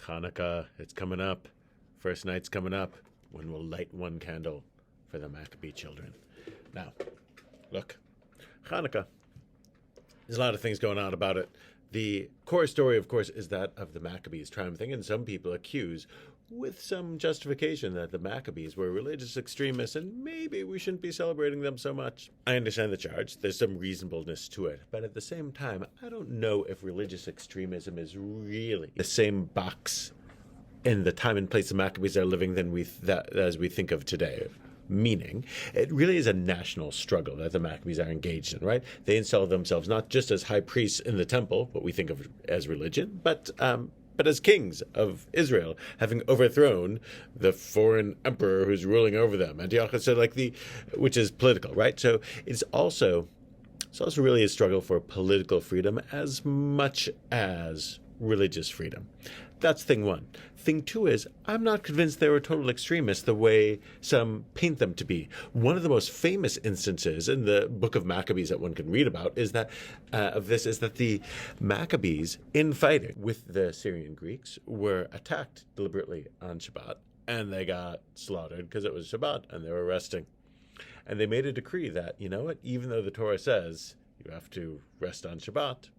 Hanukkah, it's coming up. First night's coming up when we'll light one candle for the Maccabee children. Now, look, Hanukkah, there's a lot of things going on about it. The core story, of course, is that of the Maccabees triumphing, and some people accuse, with some justification, that the Maccabees were religious extremists and maybe we shouldn't be celebrating them so much. I understand the charge. There's some reasonableness to it. But at the same time, I don't know if religious extremism is really the same box in the time and place the Maccabees are living as we think of today. Meaning, it really is a national struggle that the Maccabees are engaged in, right? They install themselves not just as high priests in the temple, what we think of as religion, but as kings of Israel, having overthrown the foreign emperor who's ruling over them, Antiochus, which is political, right? So it's also really a struggle for political freedom as much as religious freedom. That's thing one. Thing two is, I'm not convinced they were total extremists the way some paint them to be. One of the most famous instances in the book of Maccabees that one can read about is that the Maccabees, in fighting with the Syrian Greeks, were attacked deliberately on Shabbat, and they got slaughtered because it was Shabbat, and they were resting. And they made a decree that, you know what, even though the Torah says you have to rest on Shabbat,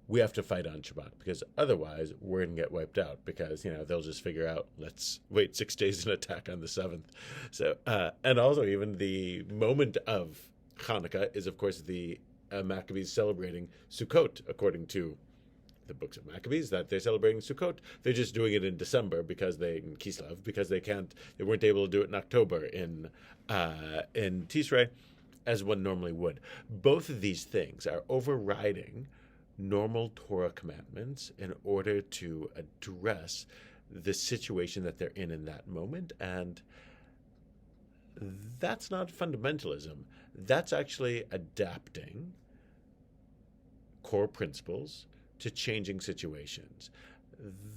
we have to fight on Shabbat, because otherwise we're going to get wiped out, because, they'll just figure out, let's wait 6 days and attack on the 7th. So, and also even the moment of Hanukkah is, of course, the Maccabees celebrating Sukkot, according to the books of Maccabees, that they're celebrating Sukkot. They're just doing it in December in Kislev, because they weren't able to do it in October in Tishrei, as one normally would. Both of these things are overriding normal Torah commandments in order to address the situation that they're in that moment. And that's not fundamentalism. That's actually adapting core principles to changing situations.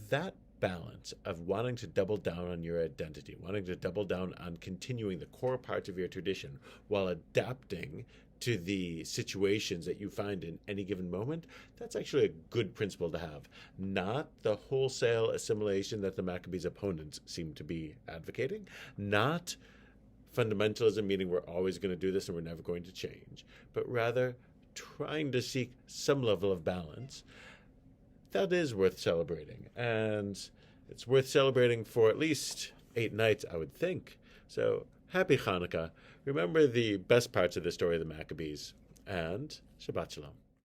That balance of wanting to double down on your identity, wanting to double down on continuing the core parts of your tradition while adapting to the situations that you find in any given moment, that's actually a good principle to have. Not the wholesale assimilation that the Maccabees' opponents seem to be advocating. Not fundamentalism, meaning we're always going to do this and we're never going to change. But rather trying to seek some level of balance. That is worth celebrating. And it's worth celebrating for at least 8 nights, I would think. So happy Hanukkah. Remember the best parts of the story of the Maccabees, and Shabbat Shalom.